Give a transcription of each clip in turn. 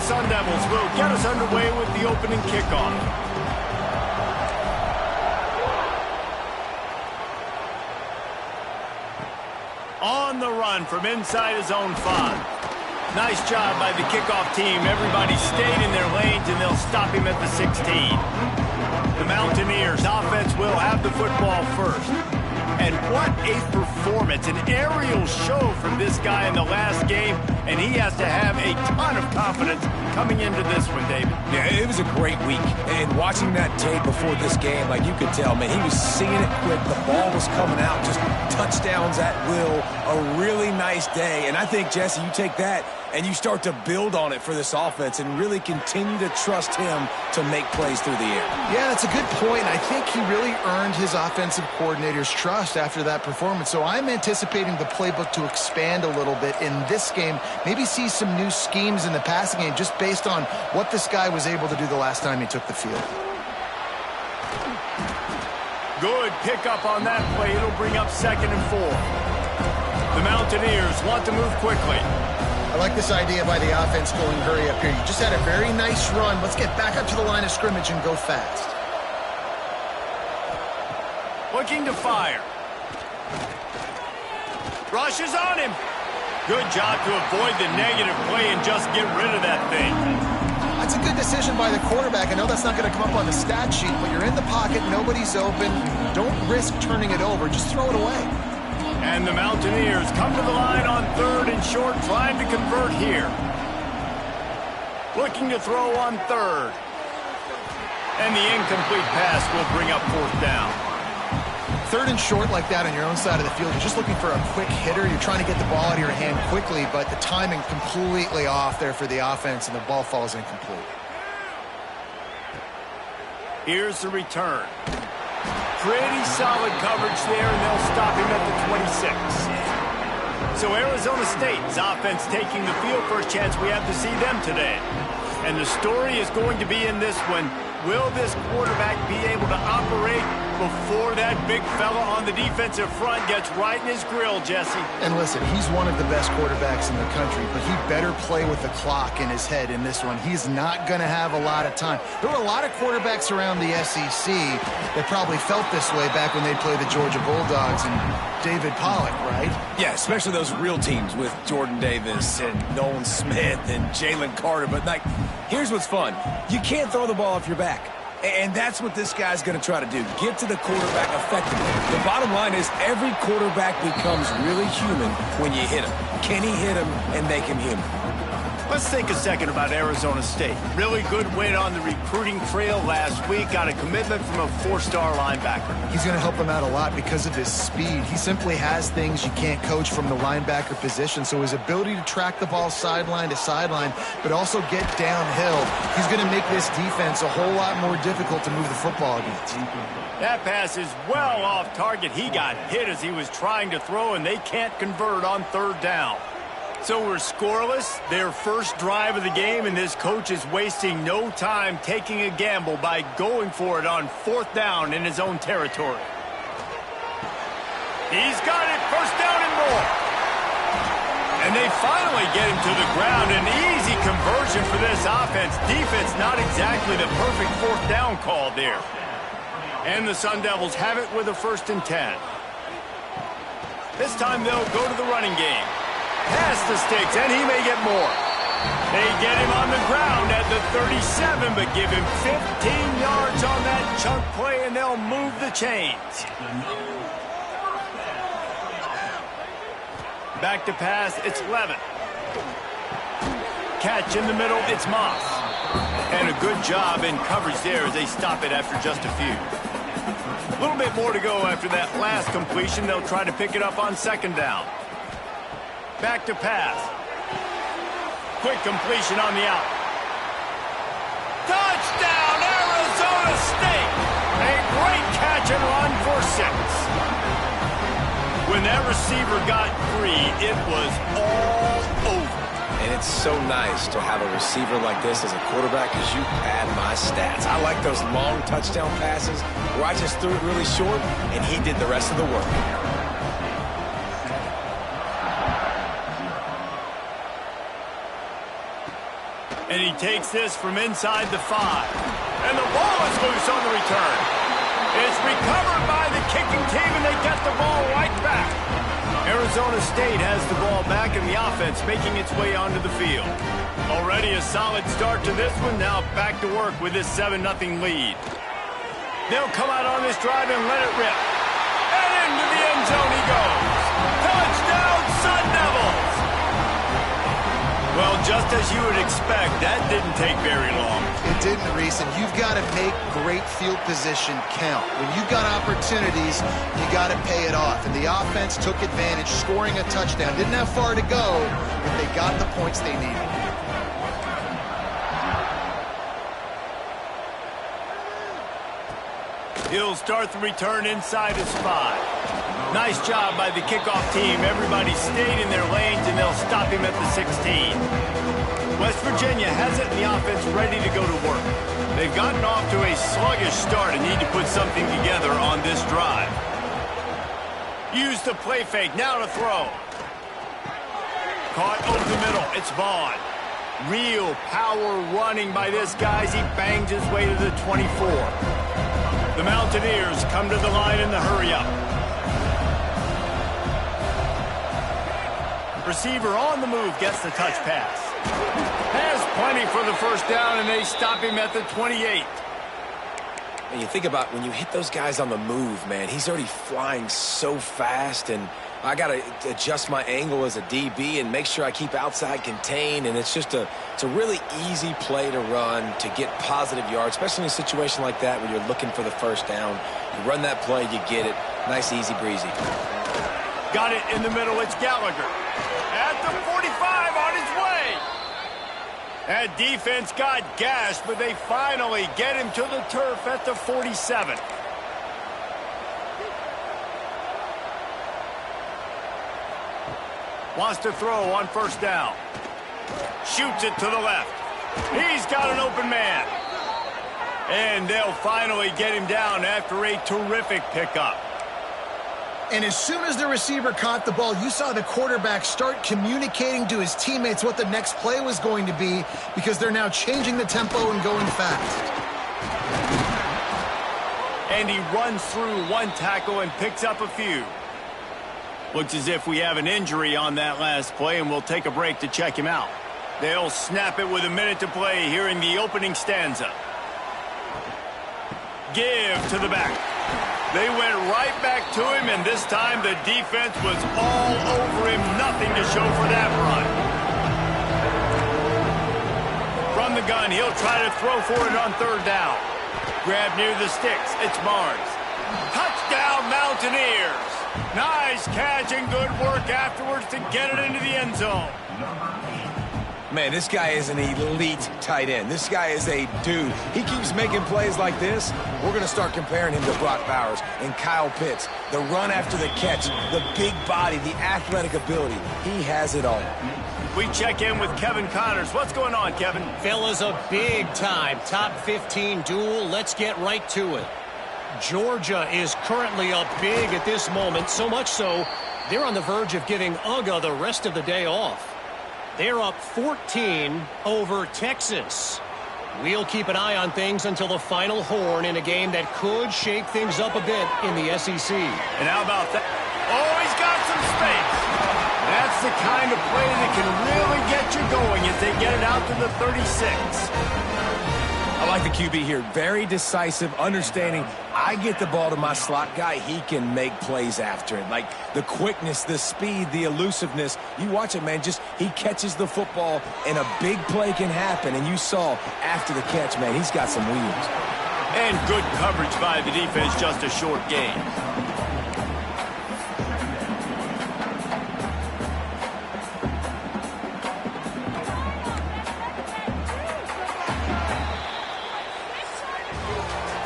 Sun Devils will get us underway with the opening kickoff. On the run from inside his own 5. Nice job by the kickoff team. Everybody stayed in their lanes, and they'll stop him at the 16. The Mountaineers offense will have the football first. And what a performance, an aerial show from this guy in the last game, and he has to have a ton of confidence coming into this one, David. Yeah, it was a great week, and watching that tape before this game, like you could tell, man, he was seeing it quick. The ball was coming out, just touchdowns at will. A really nice day, and I think, Jesse, you take that and you start to build on it for this offense and really continue to trust him to make plays through the air. Yeah, that's a good point. I think he really earned his offensive coordinator's trust after that performance. So I'm anticipating the playbook to expand a little bit in this game. Maybe see some new schemes in the passing game just based on what this guy was able to do the last time he took the field. Good pickup on that play. It'll bring up 2nd and 4. The Mountaineers want to move quickly. I like this idea by the offense going hurry up here. You just had a very nice run. Let's get back up to the line of scrimmage and go fast. Looking to fire. Rushes on him. Good job to avoid the negative play and just get rid of that thing. That's a good decision by the quarterback. I know that's not going to come up on the stat sheet, but you're in the pocket, nobody's open. Don't risk turning it over. Just throw it away. And the Mountaineers come to the line on 3rd and short, trying to convert here. Looking to throw on 3rd. And the incomplete pass will bring up 4th down. 3rd and short like that on your own side of the field, you're just looking for a quick hitter. You're trying to get the ball out of your hand quickly, but the timing completely off there for the offense, and the ball falls incomplete. Here's the return. Pretty solid coverage there, and they'll stop him at the 26. So Arizona State's offense taking the field. First chance we have to see them today. And the story is going to be in this one. Will this quarterback be able to operate before that big fella on the defensive front gets right in his grill, Jesse? And listen, he's one of the best quarterbacks in the country, but he better play with the clock in his head in this one. He's not going to have a lot of time. There were a lot of quarterbacks around the SEC that probably felt this way back when they played the Georgia Bulldogs and David Pollock, right? Yeah, especially those real teams with Jordan Davis and Nolan Smith and Jalen Carter. But, like, here's what's fun. You can't throw the ball off your back. And that's what this guy's going to try to do, get to the quarterback effectively. The bottom line is every quarterback becomes really human when you hit him. Can he hit him and make him human? Let's think a second about Arizona State. Really good win on the recruiting trail last week. Got a commitment from a 4-star linebacker. He's going to help them out a lot because of his speed. He simply has things you can't coach from the linebacker position. So his ability to track the ball sideline to sideline, but also get downhill, he's going to make this defense a whole lot more difficult to move the football against. That pass is well off target. He got hit as he was trying to throw, and they can't convert on 3rd down. So we're scoreless, their first drive of the game, and this coach is wasting no time taking a gamble by going for it on 4th down in his own territory. He's got it, 1st down and more. And they finally get him to the ground. An easy conversion for this offense. Defense not exactly the perfect 4th down call there. And the Sun Devils have it with a 1st and 10. This time they'll go to the running game. Past the sticks, and he may get more. They get him on the ground at the 37, but give him 15 yards on that chunk play, and they'll move the chains. Back to pass, it's Levin. Catch in the middle, it's Moss. And a good job in coverage there as they stop it after just a few. A little bit more to go after that last completion. They'll try to pick it up on 2nd down. Back to pass. Quick completion on the out. Touchdown, Arizona State! A great catch and run for 6. When that receiver got free, it was all over. And it's so nice to have a receiver like this as a quarterback because you pad my stats. I like those long touchdown passes where I just threw it really short and he did the rest of the work. And he takes this from inside the 5. And the ball is loose on the return. It's recovered by the kicking team, and they get the ball right back. Arizona State has the ball back, and the offense making its way onto the field. Already a solid start to this one. Now back to work with this 7-0 lead. They'll come out on this drive and let it rip. And into the end zone he goes. Touchdown, Sun Devils! Well, just as you would expect, that didn't take very long. It didn't, Reese, and you've got to make great field position count. When you've got opportunities, you got to pay it off. And the offense took advantage, scoring a touchdown. Didn't have far to go, but they got the points they needed. He'll start the return inside his 5. Nice job by the kickoff team. Everybody stayed in their lanes, and they'll stop him at the 16. West Virginia has it, and the offense ready to go to work. They've gotten off to a sluggish start and need to put something together on this drive. Use the play fake. Now to throw. Caught over the middle. It's Vaughn. Real power running by this guy as he bangs his way to the 24. The Mountaineers come to the line in the hurry-up. Receiver on the move gets the touch pass. Has plenty for the first down, and they stop him at the 28. And you think about when you hit those guys on the move, man, he's already flying so fast, and I got to adjust my angle as a DB and make sure I keep outside contained, and it's a really easy play to run to get positive yards, especially in a situation like that where you're looking for the first down. You run that play, you get it. Nice, easy breezy. Got it in the middle. It's Gallagher. At the 45 on his way. That defense got gashed, but they finally get him to the turf at the 47. Wants to throw on first down. Shoots it to the left. He's got an open man. And they'll finally get him down after a terrific pickup. And as soon as the receiver caught the ball, you saw the quarterback start communicating to his teammates what the next play was going to be, because they're now changing the tempo and going fast. And he runs through one tackle and picks up a few. Looks as if we have an injury on that last play, and we'll take a break to check him out. They'll snap it with a minute to play here in the opening stanza. Give to the back. They went right back to him, and this time the defense was all over him. Nothing to show for that run. From the gun, he'll try to throw for it on third down. Grab near the sticks. It's Barnes. Touchdown, Mountaineers. Nice catch and good work afterwards to get it into the end zone. Man, this guy is an elite tight end. This guy is a dude. He keeps making plays like this. We're going to start comparing him to Brock Bowers and Kyle Pitts. The run after the catch, the big body, the athletic ability. He has it all. We check in with Kevin Connors. What's going on, Kevin? Fellas, a big-time top 15 duel. Let's get right to it. Georgia is currently up big at this moment, so much so they're on the verge of giving UGA the rest of the day off. They're up 14 over Texas. We'll keep an eye on things until the final horn in a game that could shake things up a bit in the SEC. And how about that? Oh, he's got some space. That's the kind of play that can really get you going as they get it out to the 36. I like the QB here. Very decisive, understanding I get the ball to my slot guy, he can make plays after it. Like the quickness, the speed, the elusiveness. You watch it, man, just he catches the football and a big play can happen. And you saw after the catch, man, he's got some wheels. And good coverage by the defense, just a short gain.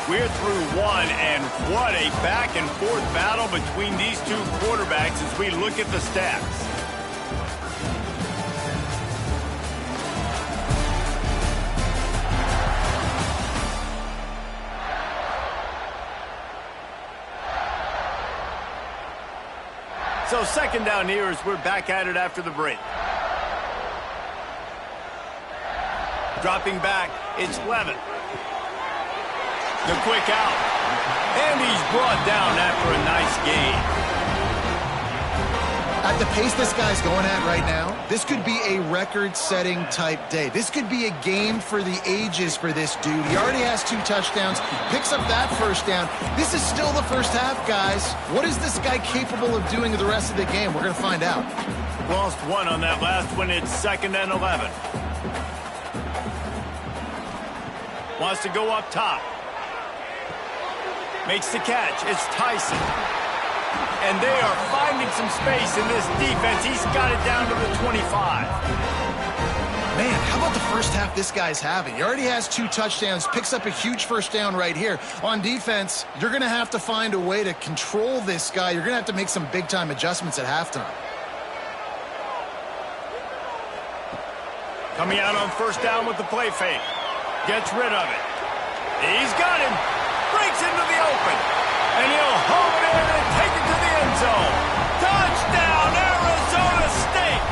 We're through one, and what a back-and-forth battle between these two quarterbacks as we look at the stats. So second down here as we're back at it after the break. Dropping back, it's Levin. The quick out. And he's brought down after a nice gain. At the pace this guy's going at right now, this could be a record-setting type day. This could be a game for the ages for this dude. He already has 2 touchdowns, picks up that first down. This is still the first half, guys. What is this guy capable of doing the rest of the game? We're going to find out. Lost 1 on that last one. It's 2nd and 11. Wants to go up top. Makes the catch. It's Tyson. And they are finding some space in this defense. He's got it down to the 25. Man, how about the first half this guy's having? He already has 2 touchdowns, picks up a huge first down right here. On defense, you're going to have to find a way to control this guy. You're going to have to make some big-time adjustments at halftime. Coming out on first down with the play fake. Gets rid of it. He's got him. Breaks into the open. And he'll hold it in and take it to the end zone. Touchdown, Arizona State!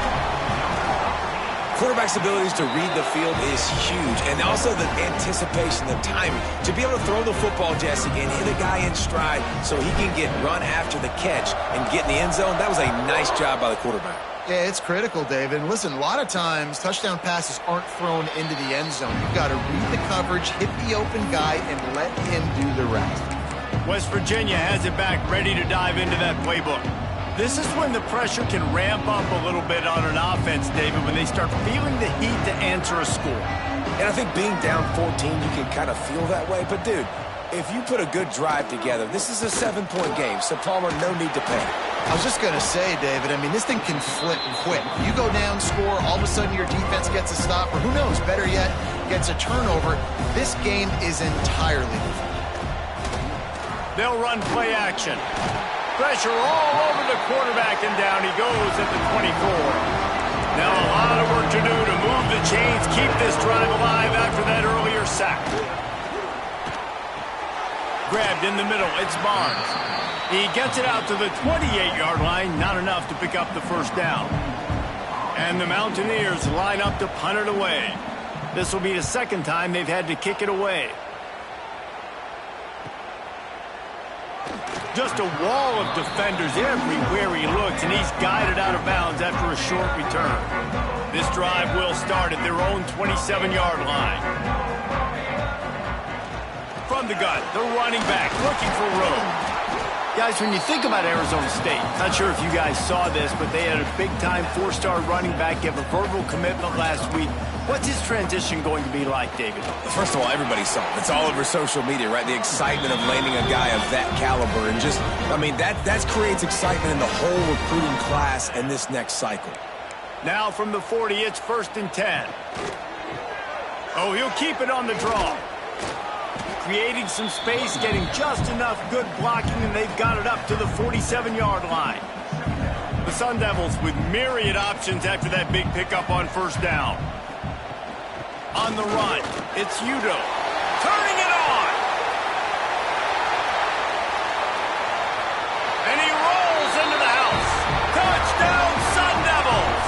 Quarterback's abilities to read the field is huge, and also the anticipation, the timing. To be able to throw the football, Jesse, and hit a guy in stride so he can get run after the catch and get in the end zone, that was a nice job by the quarterback. Yeah, it's critical, David. And listen, a lot of times, touchdown passes aren't thrown into the end zone. You've got to read the coverage, hit the open guy, and let him do the rest. West Virginia has it back, ready to dive into that playbook. This is when the pressure can ramp up a little bit on an offense, David, when they start feeling the heat to answer a score. And I think being down 14, you can kind of feel that way. But, dude, if you put a good drive together, this is a 7-point game, so Palmer, no need to panic. I was just going to say, David, I mean, this thing can flip quick. You go down, score, all of a sudden your defense gets a stop, or who knows, better yet, gets a turnover. This game is entirely different. They'll run play action. Pressure all over the quarterback, and down he goes at the 24. Now a lot of work to do to move the chains, keep this drive alive after that earlier sack. Grabbed in the middle, it's Barnes. He gets it out to the 28-yard line, not enough to pick up the first down. And the Mountaineers line up to punt it away. This will be the second time they've had to kick it away. Just a wall of defenders everywhere he looks, and he's guided out of bounds after a short return. This drive will start at their own 27-yard line. From the gun, the running back looking for room. Guys, when you think about Arizona State, not sure if you guys saw this, but they had a big-time 4-star running back give a verbal commitment last week. What's his transition going to be like, David? First of all, everybody saw it. It's all over social media, right? The excitement of landing a guy of that caliber. And just, I mean, that creates excitement in the whole recruiting class and this next cycle. Now from the 40, it's 1st and 10. Oh, he'll keep it on the draw. Creating some space, getting just enough good blocking, and they've got it up to the 47-yard line. The Sun Devils with myriad options after that big pickup on first down. On the run, it's Udo. Turning it on! And he rolls into the house. Touchdown, Sun Devils!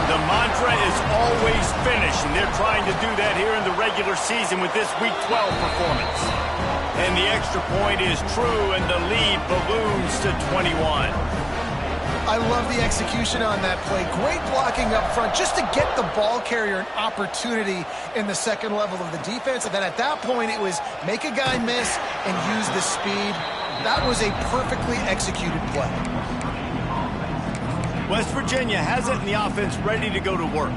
The mantra is always finish, and they're trying to do that here in the regular season with this Week 12 performance. And the extra point is true, and the lead balloons to 21. I love the execution on that play. Great blocking up front just to get the ball carrier an opportunity in the second level of the defense. And then at that point, it was make a guy miss and use the speed. That was a perfectly executed play. West Virginia has it in the offense ready to go to work.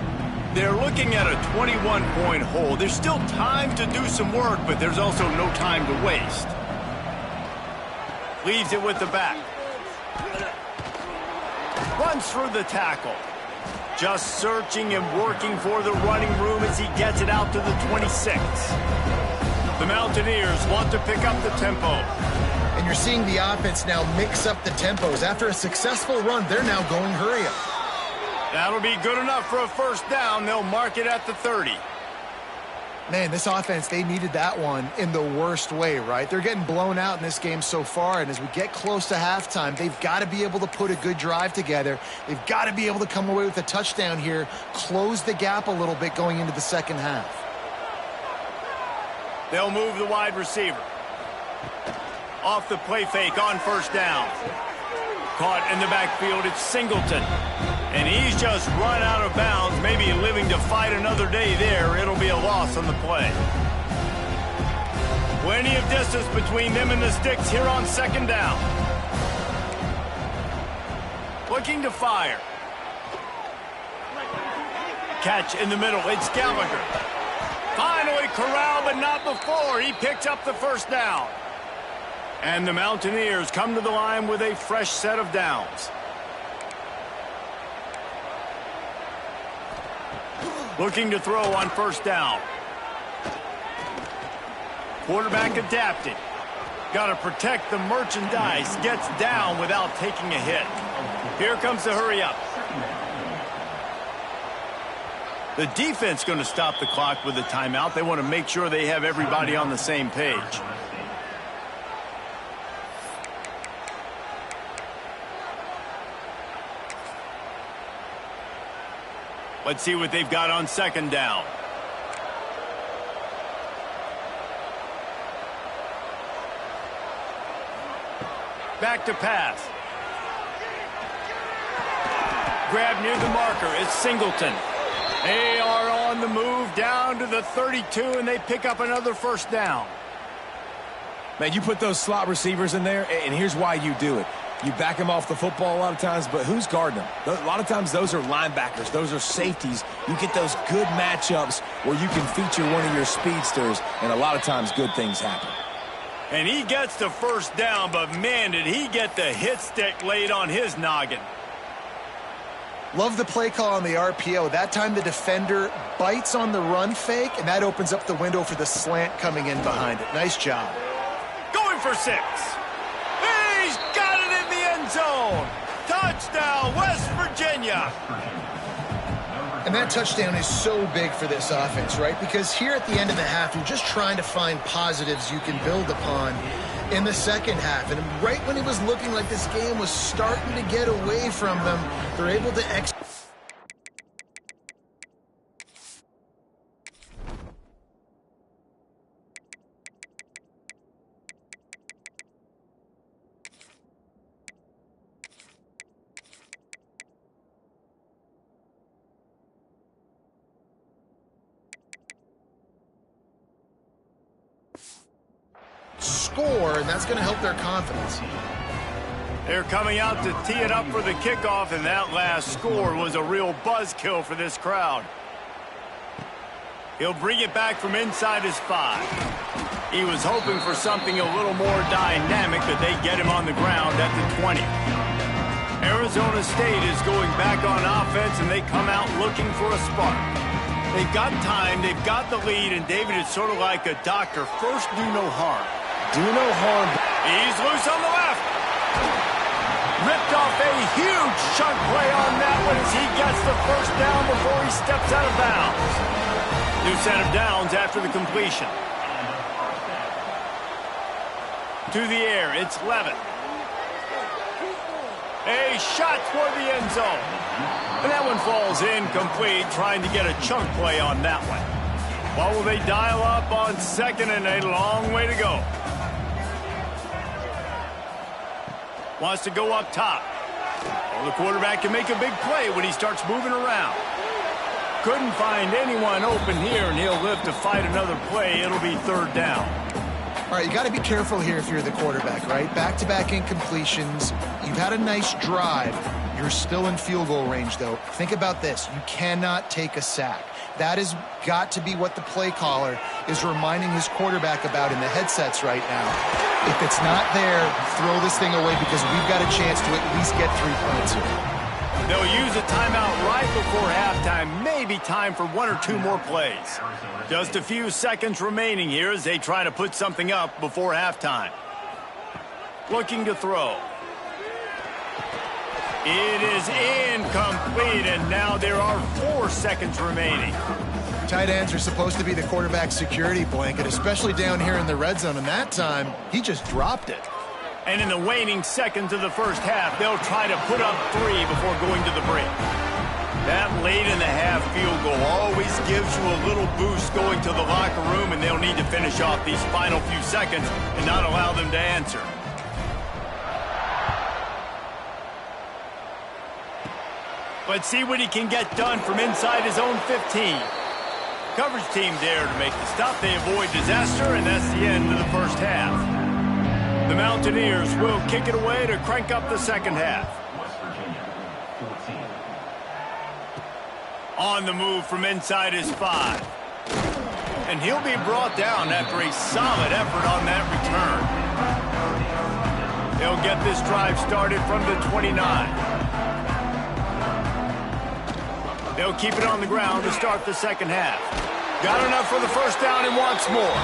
They're looking at a 21-point hole. There's still time to do some work, but there's also no time to waste. Leaves it with the back. Runs through the tackle. Just searching and working for the running room as he gets it out to the 26. The Mountaineers want to pick up the tempo. And you're seeing the offense now mix up the tempos. After a successful run, they're now going hurry up. That'll be good enough for a first down. They'll mark it at the 30. Man, this offense, they needed that one in the worst way, right? They're getting blown out in this game so far, and as we get close to halftime, they've got to be able to put a good drive together. They've got to be able to come away with a touchdown here, close the gap a little bit going into the second half. They'll move the wide receiver. Off the play fake on first down. Caught in the backfield, it's Singleton. And he's just run out of bounds, maybe living to fight another day there. It'll be a loss on the play. Plenty of distance between them and the sticks here on second down. Looking to fire. Catch in the middle, it's Gallagher. Finally corralled, but not before. He picks up the first down. And the Mountaineers come to the line with a fresh set of downs. Looking to throw on first down. Quarterback adapting. Got to protect the merchandise. Gets down without taking a hit. Here comes the hurry up. The defense going to stop the clock with a timeout. They want to make sure they have everybody on the same page. Let's see what they've got on second down. Back to pass. Grab near the marker. It's Singleton. They are on the move down to the 32, and they pick up another first down. Man, you put those slot receivers in there, and here's why you do it. You back them off the football a lot of times, but who's guarding them? A lot of times those are linebackers. Those are safeties. You get those good matchups where you can feature one of your speedsters, and a lot of times good things happen. And he gets the first down, but man, did he get the hit stick laid on his noggin. Love the play call on the RPO. That time the defender bites on the run fake, and that opens up the window for the slant coming in behind it. Nice job. Going for 6. He's got it in the end zone. Touchdown, West Virginia. And that touchdown is so big for this offense, right? Because here at the end of the half, you're just trying to find positives you can build upon in the second half. And right when it was looking like this game was starting to get away from them, they're able to execute. Score, and that's going to help their confidence. They're coming out to tee it up for the kickoff, and that last score was a real buzzkill for this crowd. He'll bring it back from inside his 5. He was hoping for something a little more dynamic, but they get him on the ground at the 20. Arizona State is going back on offense, and they come out looking for a spark. They've got time, they've got the lead, and David is sort of like a doctor. First, do no harm. Do no harm. He's loose on the left. Ripped off a huge chunk play on that one as he gets the first down before he steps out of bounds. New set of downs after the completion. To the air, it's Levitt. A shot toward the end zone. And that one falls incomplete, trying to get a chunk play on that one. What will they dial up on second, and a long way to go? Wants to go up top. Well, the quarterback can make a big play when he starts moving around. Couldn't find anyone open here, and he'll live to fight another play. It'll be third down. All right, you got to be careful here if you're the quarterback, right? Back-to-back incompletions. You've had a nice drive. You're still in field goal range, though. Think about this. You cannot take a sack. That has got to be what the play caller is reminding his quarterback about in the headsets right now. If it's not there, throw this thing away because we've got a chance to at least get 3 points here. They'll use a timeout right before halftime. Maybe time for 1 or 2 more plays. Just a few seconds remaining here as they try to put something up before halftime. Looking to throw. It is incomplete, and now there are 4 seconds remaining. Tight ends are supposed to be the quarterback's security blanket, especially down here in the red zone, and that time, he just dropped it. And in the waning seconds of the first half, they'll try to put up 3 before going to the break. That late in the half field goal always gives you a little boost going to the locker room, and they'll need to finish off these final few seconds and not allow them to answer. Let's see what he can get done from inside his own 15. Coverage team there to make the stop. They avoid disaster, and that's the end of the first half. The Mountaineers will kick it away to crank up the second half. On the move from inside his 5. And he'll be brought down after a solid effort on that return. They'll get this drive started from the 29. They'll keep it on the ground to start the second half. Got enough for the first down and wants more.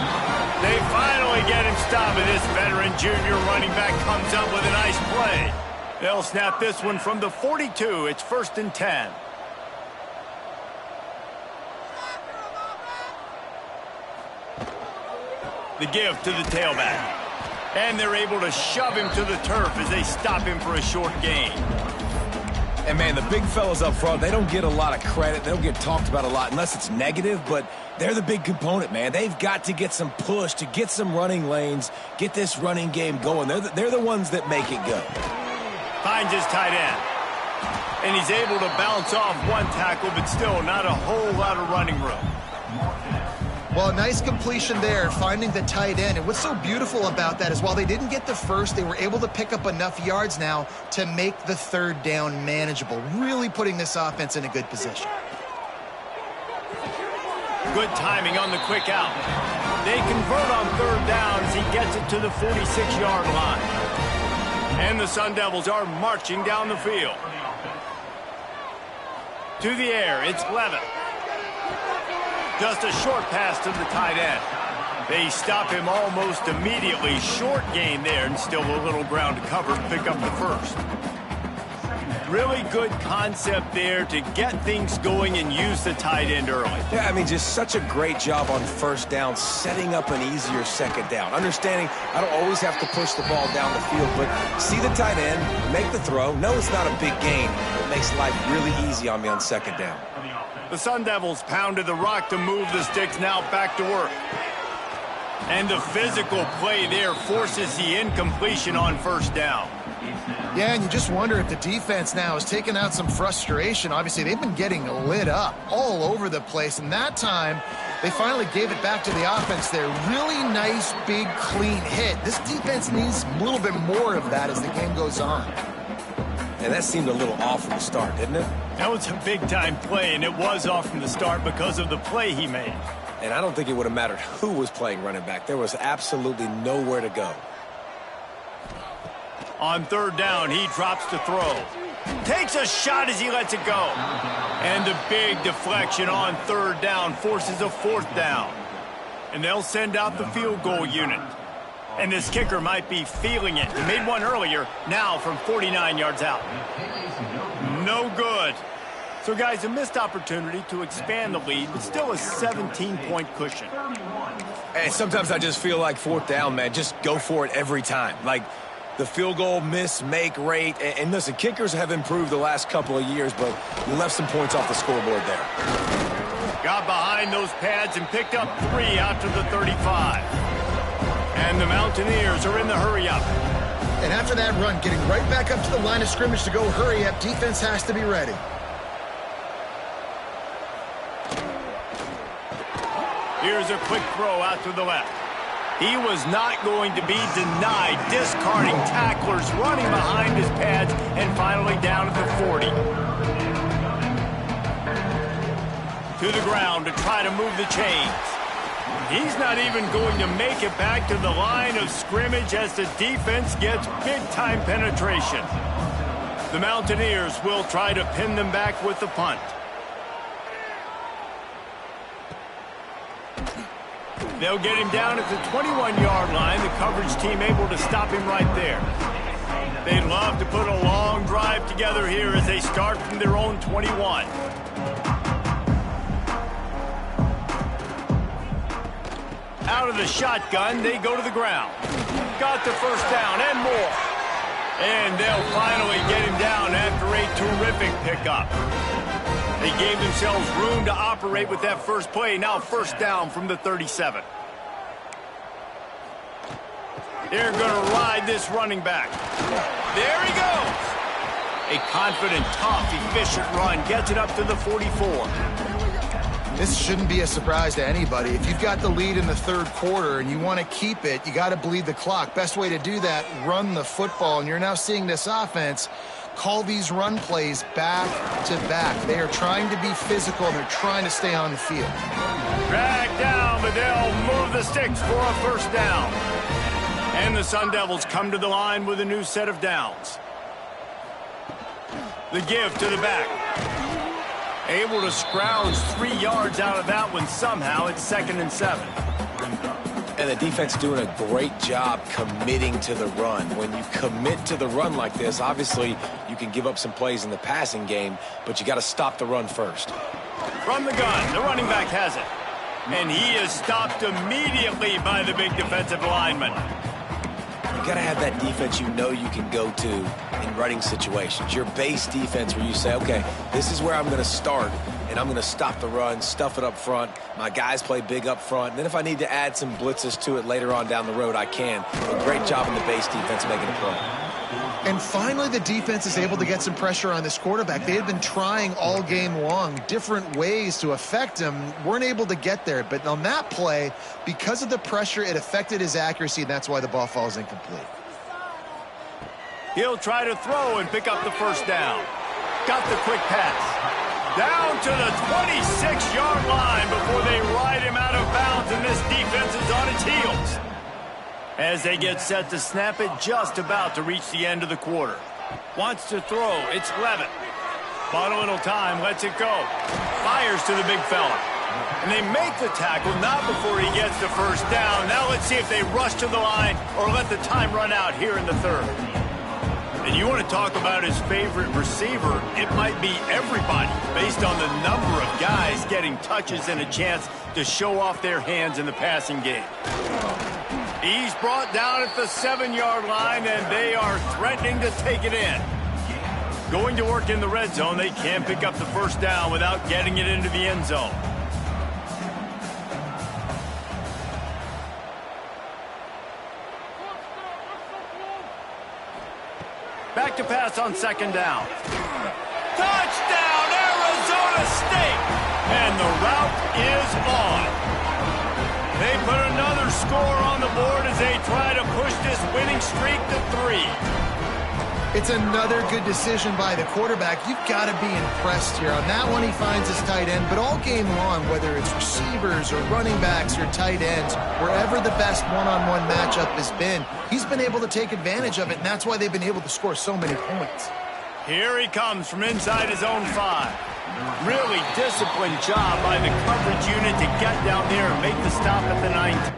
They finally get him stopped, and this veteran junior running back comes up with a nice play. They'll snap this one from the 42. It's 1st and 10. The give to the tailback. And they're able to shove him to the turf as they stop him for a short gain. And, man, the big fellas up front, they don't get a lot of credit. They don't get talked about a lot unless it's negative, but they're the big component, man. They've got to get some push, to get some running lanes, get this running game going. They're the ones that make it go. Finds his tight end. And he's able to bounce off one tackle, but still not a whole lot of running room. Well, a nice completion there, finding the tight end. And what's so beautiful about that is while they didn't get the first, they were able to pick up enough yards now to make the third down manageable, really putting this offense in a good position. Good timing on the quick out. They convert on third down as he gets it to the 46-yard line. And the Sun Devils are marching down the field. To the air, it's Levitt. Just a short pass to the tight end. They stop him almost immediately. Short gain there, and still a little ground to cover to pick up the first. Really good concept there to get things going and use the tight end early. Yeah, I mean, just such a great job on first down, setting up an easier second down. Understanding I don't always have to push the ball down the field, but see the tight end, make the throw. No, it's not a big gain. It makes life really easy on me on second down. The Sun Devils pounded the rock to move the sticks, now back to work. And the physical play there forces the incompletion on first down. Yeah, and you just wonder if the defense now has taken out some frustration. Obviously, they've been getting lit up all over the place, and that time they finally gave it back to the offense there. Really nice, big, clean hit. This defense needs a little bit more of that as the game goes on. And that seemed a little off from the start, didn't it? That was a big-time play, and it was off from the start because of the play he made. And I don't think it would have mattered who was playing running back. There was absolutely nowhere to go. On third down, he drops to throw. Takes a shot as he lets it go. And the big deflection on third down forces a fourth down. And they'll send out the field goal unit. And this kicker might be feeling it. He made one earlier, now from 49 yards out. No good. So, guys, a missed opportunity to expand the lead, but still a 17-point cushion. And sometimes I just feel like fourth down, man, just go for it every time. Like the field goal miss-make rate. And listen, kickers have improved the last couple of years, but you left some points off the scoreboard there. Got behind those pads and picked up 3 after the 35. And the Mountaineers are in the hurry-up. And after that run, getting right back up to the line of scrimmage to go hurry up, defense has to be ready. Here's a quick throw out to the left. He was not going to be denied, discarding tacklers, running behind his pads, and finally down at the 40. To the ground to try to move the chains. He's not even going to make it back to the line of scrimmage as the defense gets big-time penetration. The Mountaineers will try to pin them back with the punt. They'll get him down at the 21-yard line. The coverage team able to stop him right there. They love to put a long drive together here as they start from their own 21. Out of the shotgun, they go to the ground. Got the first down and more. And they'll finally get him down after a terrific pickup. They gave themselves room to operate with that first play. Now first down from the 37. They're going to ride this running back. There he goes. A confident, tough, efficient run gets it up to the 44. This shouldn't be a surprise to anybody. If you've got the lead in the third quarter and you want to keep it, you got to bleed the clock. Best way to do that, run the football. And you're now seeing this offense call these run plays back to back. They are trying to be physical, and they're trying to stay on the field. Dragged down, but they'll move the sticks for a first down. And the Sun Devils come to the line with a new set of downs. The give to the back. Able to scrounge 3 yards out of that one somehow. It's 2nd and 7. And the defense doing a great job committing to the run. When you commit to the run like this, obviously you can give up some plays in the passing game, but you got to stop the run first. From the gun, the running back has it. And he is stopped immediately by the big defensive lineman. You got to have that defense you know you can go to in running situations. Your base defense where you say, okay, this is where I'm going to start, and I'm going to stop the run, stuff it up front. My guys play big up front. And then if I need to add some blitzes to it later on down the road, I can. A great job in the base defense making a play. And finally, the defense is able to get some pressure on this quarterback. They had been trying all game long different ways to affect him, weren't able to get there. But on that play, because of the pressure, it affected his accuracy, and that's why the ball falls incomplete. He'll try to throw and pick up the first down. Got the quick pass. Down to the 26-yard line before they ride him out of bounds, and this defense is on its heels. As they get set to snap it, just about to reach the end of the quarter. Wants to throw, it's Levitt. Bought a little time, lets it go. Fires to the big fella. And they make the tackle, not before he gets the first down. Now let's see if they rush to the line or let the time run out here in the third. And you want to talk about his favorite receiver, it might be everybody, based on the number of guys getting touches and a chance to show off their hands in the passing game. He's brought down at the 7-yard line, and they are threatening to take it in. Going to work in the red zone, they can't pick up the first down without getting it into the end zone. Back to pass on 2nd down. Touchdown, Arizona State! And the route is on. They put another score on the board as they try to push this winning streak to 3. It's another good decision by the quarterback. You've got to be impressed here. On that one, he finds his tight end, but all game long, whether it's receivers or running backs or tight ends, wherever the best one-on-one matchup has been, he's been able to take advantage of it, and that's why they've been able to score so many points. Here he comes from inside his own 5. Really disciplined job by the coverage unit to get down there and make the stop at the 9.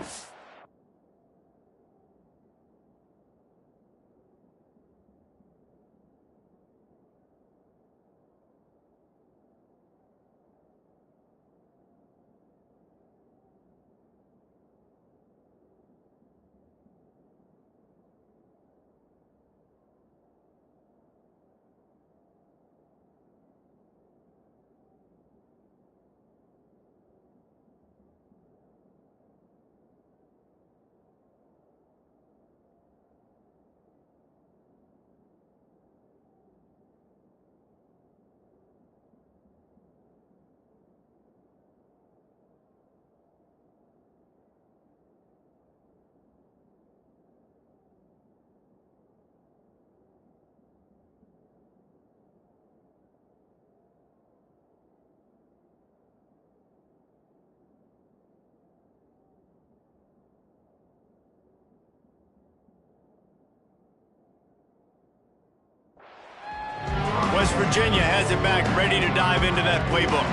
West Virginia has it back, ready to dive into that playbook.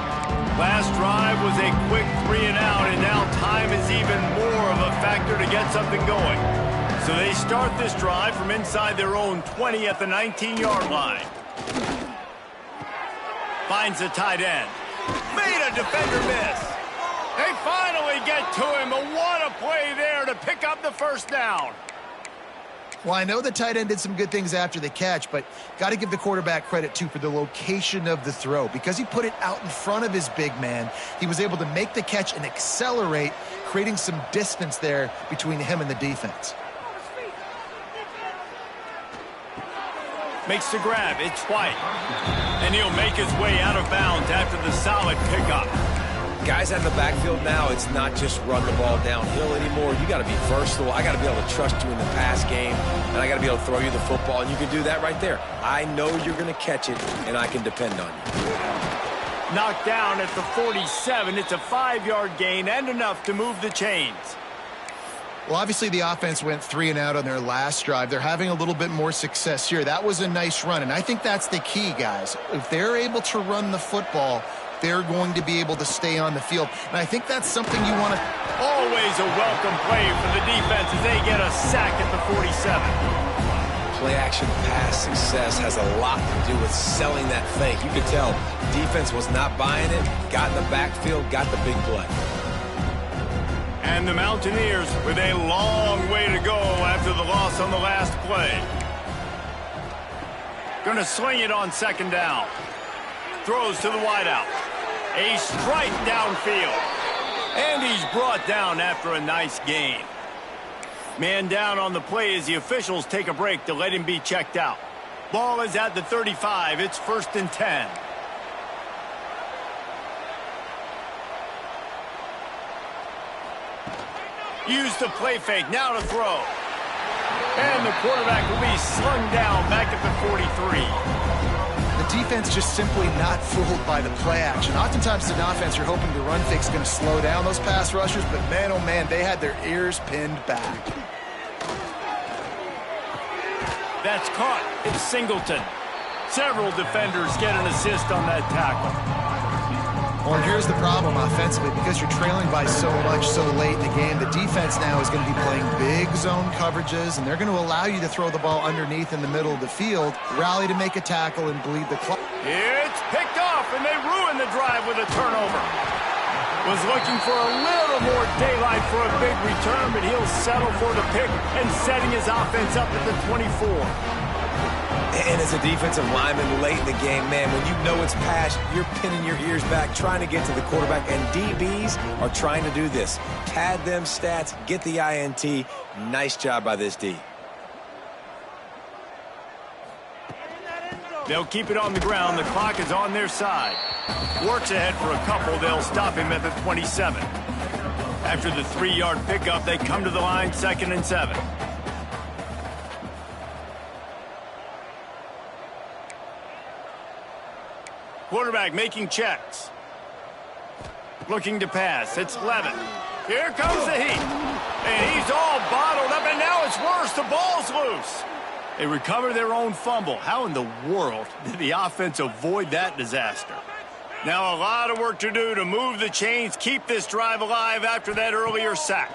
Last drive was a quick 3 and out, and now time is even more of a factor to get something going. So they start this drive from inside their own 20 at the 19-yard line. Finds the tight end. Made a defender miss. They finally get to him, but what a play there to pick up the first down. Well, I know the tight end did some good things after the catch, but got to give the quarterback credit, too, for the location of the throw. Because he put it out in front of his big man, he was able to make the catch and accelerate, creating some distance there between him and the defense. Makes the grab. It's White. And he'll make his way out of bounds after the solid pickup. Guys at the backfield now, it's not just run the ball downhill anymore. You got to be versatile. I got to be able to trust you in the pass game, and I got to be able to throw you the football, and you can do that right there. I know you're going to catch it, and I can depend on you. Knocked down at the 47. It's a 5-yard gain and enough to move the chains. Well, obviously the offense went 3 and out on their last drive. They're having a little bit more success here. That was a nice run, and I think that's the key, guys. If they're able to run the football, they're going to be able to stay on the field. And I think that's something you want to... Always a welcome play for the defense as they get a sack at the 47. Play-action pass success has a lot to do with selling that fake. You could tell defense was not buying it, got in the backfield, got the big play. And the Mountaineers with a long way to go after the loss on the last play. Going to sling it on second down. Throws to the wideout. A strike downfield. And he's brought down after a nice gain. Man down on the play as the officials take a break to let him be checked out. Ball is at the 35. It's 1st and 10. Use the play fake. Now to throw. And the quarterback will be slung down back at the 43. The defense just simply not fooled by the play action. Oftentimes, in offense, you're hoping the run fake is going to slow down those pass rushers, but man, oh man, they had their ears pinned back. That's caught. It's Singleton. Several defenders get an assist on that tackle. Well, and here's the problem offensively. Because you're trailing by so much so late in the game, the defense now is going to be playing big zone coverages, and they're going to allow you to throw the ball underneath in the middle of the field, rally to make a tackle, and bleed the clock. It's picked off, and they ruin the drive with a turnover. Was looking for a little more daylight for a big return, but he'll settle for the pick and setting his offense up at the 24. And as a defensive lineman late in the game, man, when you know it's pass, you're pinning your ears back, trying to get to the quarterback, and DBs are trying to do this. Pad them stats, get the INT. Nice job by this D. They'll keep it on the ground. The clock is on their side. Works ahead for a couple. They'll stop him at the 27. After the 3-yard pickup, they come to the line 2nd and 7. Quarterback making checks. Looking to pass. It's Levitt. Here comes the heat. And he's all bottled up, and now it's worse. The ball's loose. They recover their own fumble. How in the world did the offense avoid that disaster? Now a lot of work to do to move the chains, keep this drive alive after that earlier sack.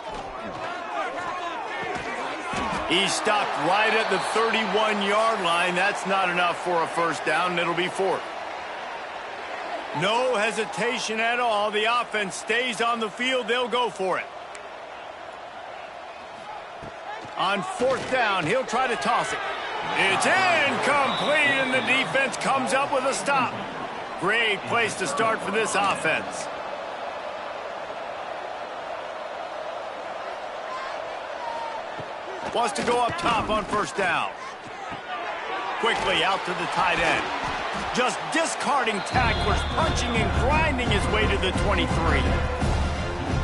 He's stopped right at the 31-yard line. That's not enough for a first down, and it'll be 4th. No hesitation at all. The offense stays on the field. They'll go for it. On 4th down, he'll try to toss it. It's incomplete, and the defense comes up with a stop. Great place to start for this offense. Wants to go up top on 1st down. Quickly out to the tight end. Just discarding tacklers, punching and grinding his way to the 23.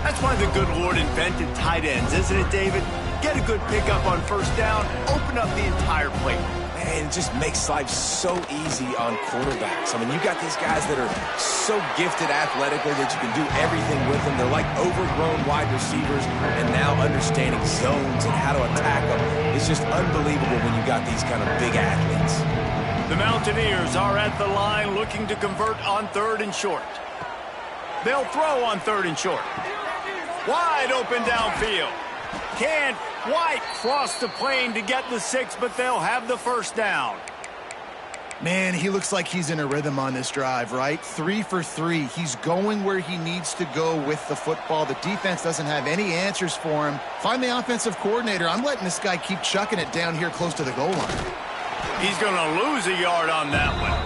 That's why the good Lord invented tight ends, isn't it, David? Get a good pickup on 1st down, open up the entire plate. Man, it just makes life so easy on quarterbacks. I mean, you got these guys that are so gifted athletically that you can do everything with them. They're like overgrown wide receivers, and now understanding zones and how to attack them. It's just unbelievable when you got these kind of big athletes. The Mountaineers are at the line looking to convert on 3rd and short. They'll throw on 3rd and short. Wide open downfield. Can't White crossed the plane to get the 6, but they'll have the first down. Man, he looks like he's in a rhythm on this drive, right? 3 for 3. He's going where he needs to go with the football. The defense doesn't have any answers for him. Find the offensive coordinator. I'm letting this guy keep chucking it down here close to the goal line. He's going to lose a yard on that one.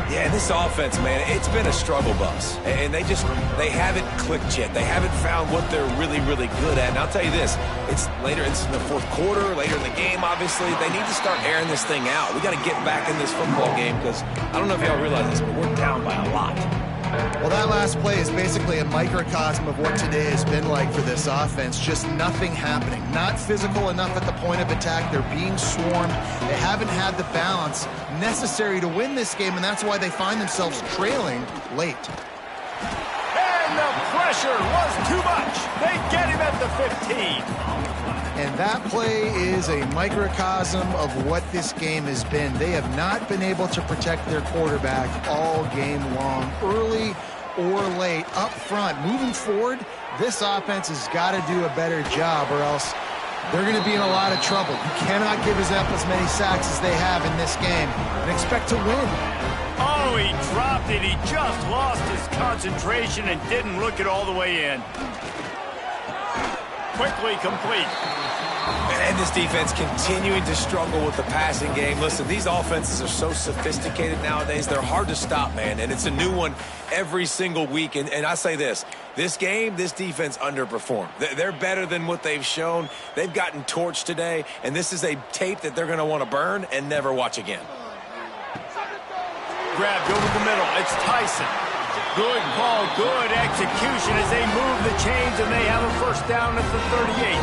Yeah, this offense, man, it's been a struggle bus. And they haven't clicked yet. They haven't found what they're really, really good at. And I'll tell you this, it's in the fourth quarter, later in the game, obviously. They need to start airing this thing out. We got to get back in this football game because I don't know if y'all realize this, but we're down by a lot. Well, that last play is basically a microcosm of what today has been like for this offense. Just nothing happening. Not physical enough at the point of attack. They're being swarmed. They haven't had the balance necessary to win this game, and that's why they find themselves trailing late. And the pressure was too much. They get him at the 15. And that play is a microcosm of what this game has been. They have not been able to protect their quarterback all game long, early or late, up front. Moving forward, this offense has got to do a better job or else they're going to be in a lot of trouble. You cannot give up as many sacks as they have in this game and expect to win. Oh, he dropped it. He just lost his concentration and didn't look it all the way in. Quickly complete. And this defense continuing to struggle with the passing game. Listen, these offenses are so sophisticated nowadays. They're hard to stop, man. And it's a new one every single week. And I say this game, this defense underperformed. They're better than what they've shown. They've gotten torched today. And this is a tape that they're going to want to burn and never watch again. Grabbed over the middle. It's Tyson. Good call, good execution as they move the chains and they have a first down at the 38.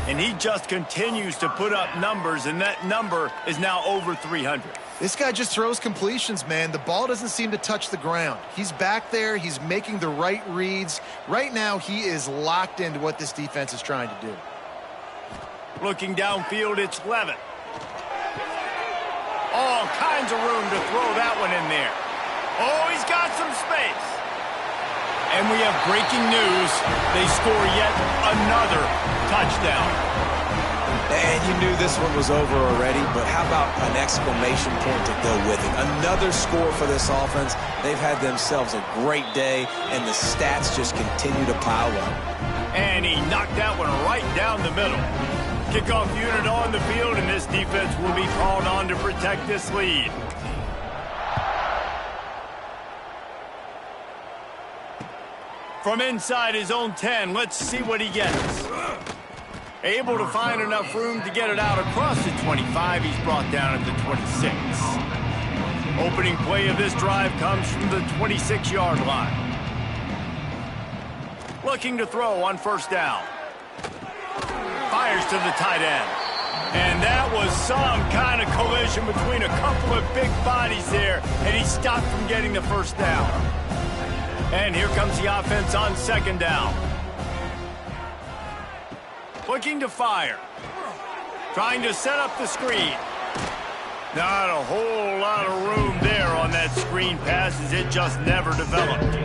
And he just continues to put up numbers, and that number is now over 300. This guy just throws completions, man. The ball doesn't seem to touch the ground. He's back there. He's making the right reads. Right now, he is locked into what this defense is trying to do. Looking downfield, it's Levitt. All kinds of room to throw that one in there. Oh, he's got some space. And we have breaking news. They score yet another touchdown. And you knew this one was over already, but how about an exclamation point to go with it? Another score for this offense. They've had themselves a great day, and the stats just continue to pile up. And he knocked that one right down the middle. Kickoff unit on the field, and this defense will be called on to protect this lead. From inside his own 10, let's see what he gets. Able to find enough room to get it out across the 25. He's brought down at the 26. Opening play of this drive comes from the 26-yard line. Looking to throw on first down. Fires to the tight end. And that was some kind of collision between a couple of big bodies there, and he stopped from getting the first down. And here comes the offense on second down. Looking to fire. Trying to set up the screen. Not a whole lot of room there on that screen pass as it just never developed.